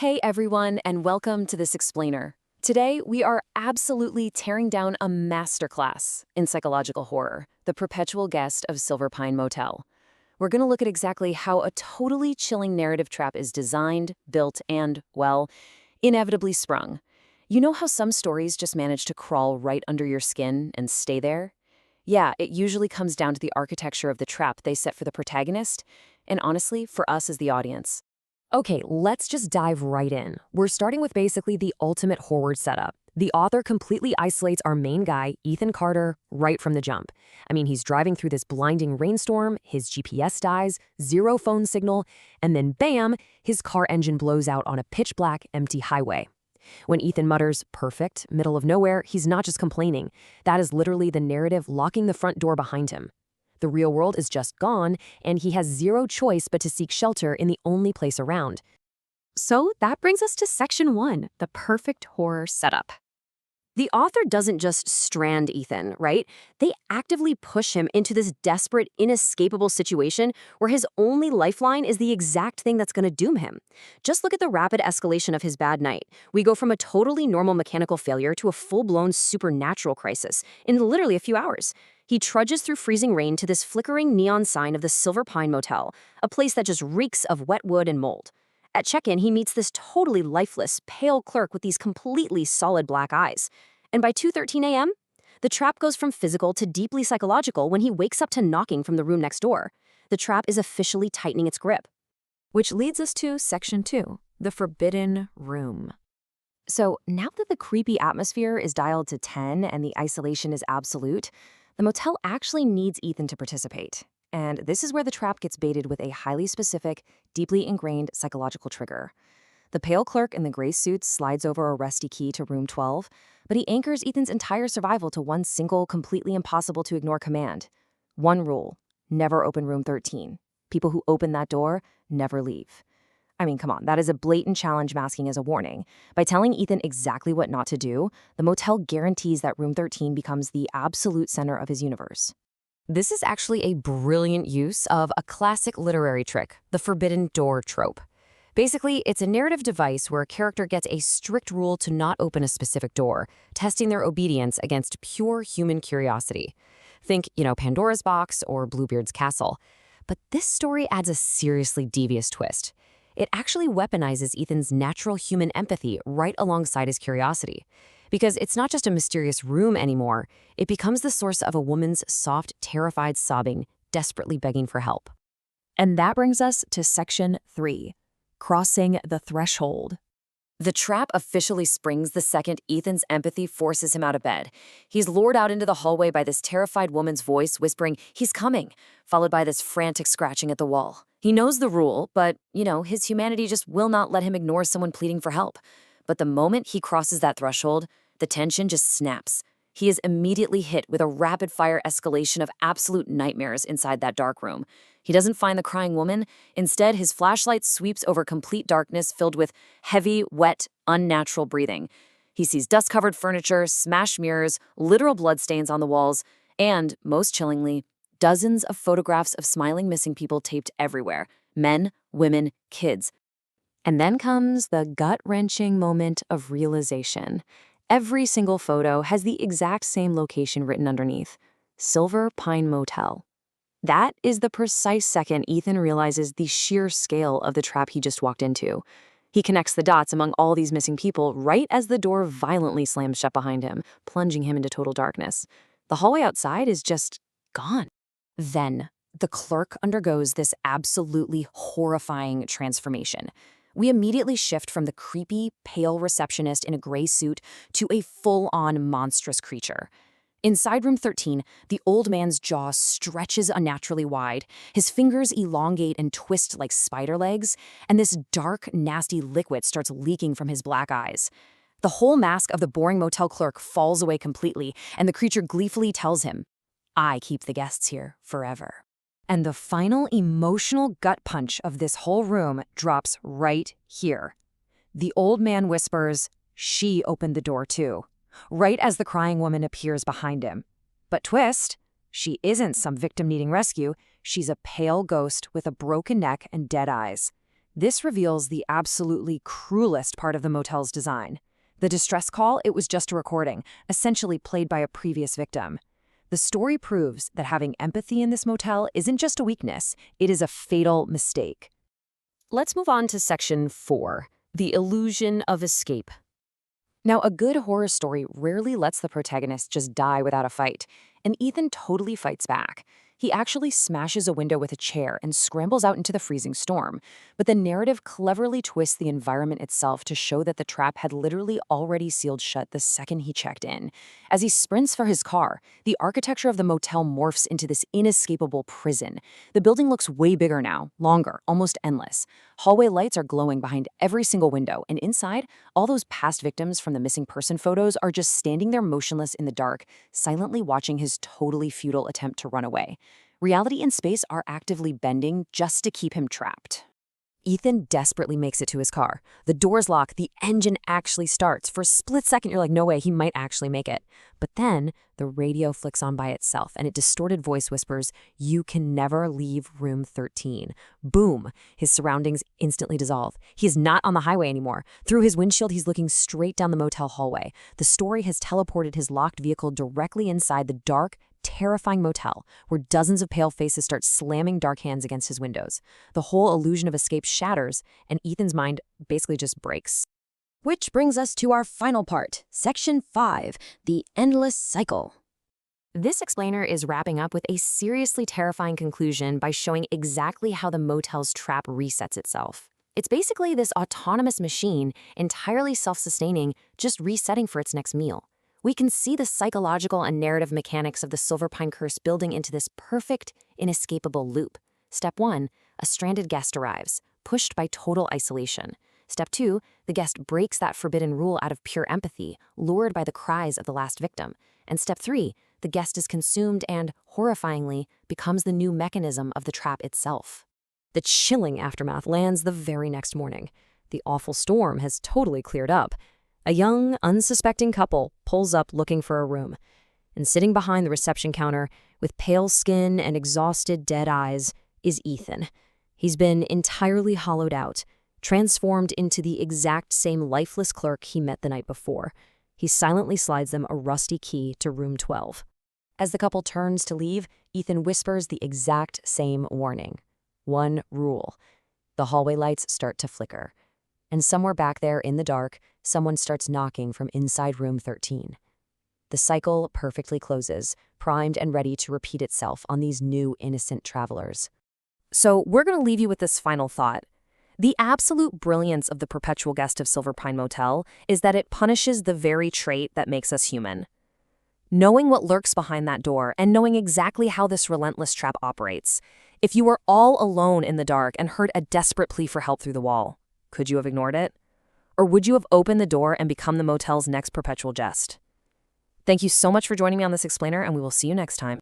Hey everyone, and welcome to This Explainer. Today, we are absolutely tearing down a masterclass in psychological horror, the perpetual guest of Silver Pine Motel. We're going to look at exactly how a totally chilling narrative trap is designed, built, and, well, inevitably sprung. You know how some stories just manage to crawl right under your skin and stay there? Yeah, it usually comes down to the architecture of the trap they set for the protagonist, and honestly, for us as the audience. Okay, let's just dive right in. We're starting with basically the ultimate horror setup. The author completely isolates our main guy, Ethan Carter, right from the jump. I mean, he's driving through this blinding rainstorm, his GPS dies, zero phone signal, and then bam, his car engine blows out on a pitch-black, empty highway. When Ethan mutters, "perfect, middle of nowhere," he's not just complaining. That is literally the narrative locking the front door behind him. The real world is just gone, and he has zero choice but to seek shelter in the only place around. So that brings us to section 1, the perfect horror setup. The author doesn't just strand Ethan, right? They actively push him into this desperate, inescapable situation where his only lifeline is the exact thing that's going to doom him. Just look at the rapid escalation of his bad night. We go from a totally normal mechanical failure to a full-blown supernatural crisis in literally a few hours. He trudges through freezing rain to this flickering neon sign of the Silver Pine Motel, a place that just reeks of wet wood and mold. At check-in, he meets this totally lifeless, pale clerk with these completely solid black eyes. And by 2:13 a.m., the trap goes from physical to deeply psychological when he wakes up to knocking from the room next door. The trap is officially tightening its grip. Which leads us to section 2, the forbidden room. So now that the creepy atmosphere is dialed to 10 and the isolation is absolute, the motel actually needs Ethan to participate. And this is where the trap gets baited with a highly specific, deeply ingrained psychological trigger. The pale clerk in the gray suit slides over a rusty key to room 12, but he anchors Ethan's entire survival to one single, completely impossible to ignore command. One rule: never open room 13. People who open that door never leave. I mean, come on, that is a blatant challenge masking as a warning. By telling Ethan exactly what not to do, the motel guarantees that room 13 becomes the absolute center of his universe. This is actually a brilliant use of a classic literary trick, the forbidden door trope. Basically, it's a narrative device where a character gets a strict rule to not open a specific door, testing their obedience against pure human curiosity. Think, Pandora's box or Bluebeard's castle. But this story adds a seriously devious twist. It actually weaponizes Ethan's natural human empathy right alongside his curiosity. Because it's not just a mysterious room anymore, it becomes the source of a woman's soft, terrified sobbing, desperately begging for help. And that brings us to section 3, crossing the threshold. The trap officially springs the second Ethan's empathy forces him out of bed. He's lured out into the hallway by this terrified woman's voice whispering, "He's coming," followed by this frantic scratching at the wall. He knows the rule, but, his humanity just will not let him ignore someone pleading for help. But the moment he crosses that threshold, the tension just snaps. He is immediately hit with a rapid-fire escalation of absolute nightmares inside that dark room. He doesn't find the crying woman. Instead, his flashlight sweeps over complete darkness filled with heavy, wet, unnatural breathing. He sees dust-covered furniture, smashed mirrors, literal bloodstains on the walls, and, most chillingly, dozens of photographs of smiling missing people taped everywhere. Men, women, kids. And then comes the gut-wrenching moment of realization. Every single photo has the exact same location written underneath: Silver Pine Motel. That is the precise second Ethan realizes the sheer scale of the trap he just walked into. He connects the dots among all these missing people right as the door violently slams shut behind him, plunging him into total darkness. The hallway outside is just gone. Then, the clerk undergoes this absolutely horrifying transformation. We immediately shift from the creepy, pale receptionist in a gray suit to a full-on monstrous creature. Inside room 13, the old man's jaw stretches unnaturally wide, his fingers elongate and twist like spider legs, and this dark, nasty liquid starts leaking from his black eyes. The whole mask of the boring motel clerk falls away completely, and the creature gleefully tells him, "I keep the guests here forever." And the final emotional gut punch of this whole room drops right here. The old man whispers, "She opened the door too," right as the crying woman appears behind him. But twist, she isn't some victim needing rescue. She's a pale ghost with a broken neck and dead eyes. This reveals the absolutely cruelest part of the motel's design. The distress call, it was just a recording, essentially played by a previous victim. The story proves that having empathy in this motel isn't just a weakness, it is a fatal mistake. Let's move on to Section 4, the illusion of escape. Now, a good horror story rarely lets the protagonist just die without a fight, and Ethan totally fights back. He actually smashes a window with a chair and scrambles out into the freezing storm. But the narrative cleverly twists the environment itself to show that the trap had literally already sealed shut the second he checked in. As he sprints for his car, the architecture of the motel morphs into this inescapable prison. The building looks way bigger now, longer, almost endless. Hallway lights are glowing behind every single window, and inside, all those past victims from the missing person photos are just standing there motionless in the dark, silently watching his totally futile attempt to run away. Reality and space are actively bending just to keep him trapped. Ethan desperately makes it to his car. The doors lock, the engine actually starts. For a split second, you're like, no way, he might actually make it. But then the radio flicks on by itself, and a distorted voice whispers, "You can never leave room 13. Boom! His surroundings instantly dissolve. He is not on the highway anymore. Through his windshield, he's looking straight down the motel hallway. The story has teleported his locked vehicle directly inside the dark, terrifying motel, where dozens of pale faces start slamming dark hands against his windows. The whole illusion of escape shatters, and Ethan's mind basically just breaks. Which brings us to our final part, Section 5, the endless cycle. This explainer is wrapping up with a seriously terrifying conclusion by showing exactly how the motel's trap resets itself. It's basically this autonomous machine, entirely self-sustaining, just resetting for its next meal. We can see the psychological and narrative mechanics of the Silver Pine Curse building into this perfect, inescapable loop. Step 1, a stranded guest arrives, pushed by total isolation. Step 2, the guest breaks that forbidden rule out of pure empathy, lured by the cries of the last victim. And Step 3, the guest is consumed and, horrifyingly, becomes the new mechanism of the trap itself. The chilling aftermath lands the very next morning. The awful storm has totally cleared up. A young, unsuspecting couple pulls up looking for a room. And sitting behind the reception counter, with pale skin and exhausted, dead eyes, is Ethan. He's been entirely hollowed out, transformed into the exact same lifeless clerk he met the night before. He silently slides them a rusty key to room 12. As the couple turns to leave, Ethan whispers the exact same warning. One rule. The hallway lights start to flicker. And somewhere back there in the dark, someone starts knocking from inside room 13. The cycle perfectly closes, primed and ready to repeat itself on these new innocent travelers. So we're going to leave you with this final thought. The absolute brilliance of the perpetual guest of Silver Pine Motel is that it punishes the very trait that makes us human. Knowing what lurks behind that door and knowing exactly how this relentless trap operates. If you were all alone in the dark and heard a desperate plea for help through the wall, could you have ignored it? Or would you have opened the door and become the motel's next perpetual jest? Thank you so much for joining me on this explainer, and we will see you next time.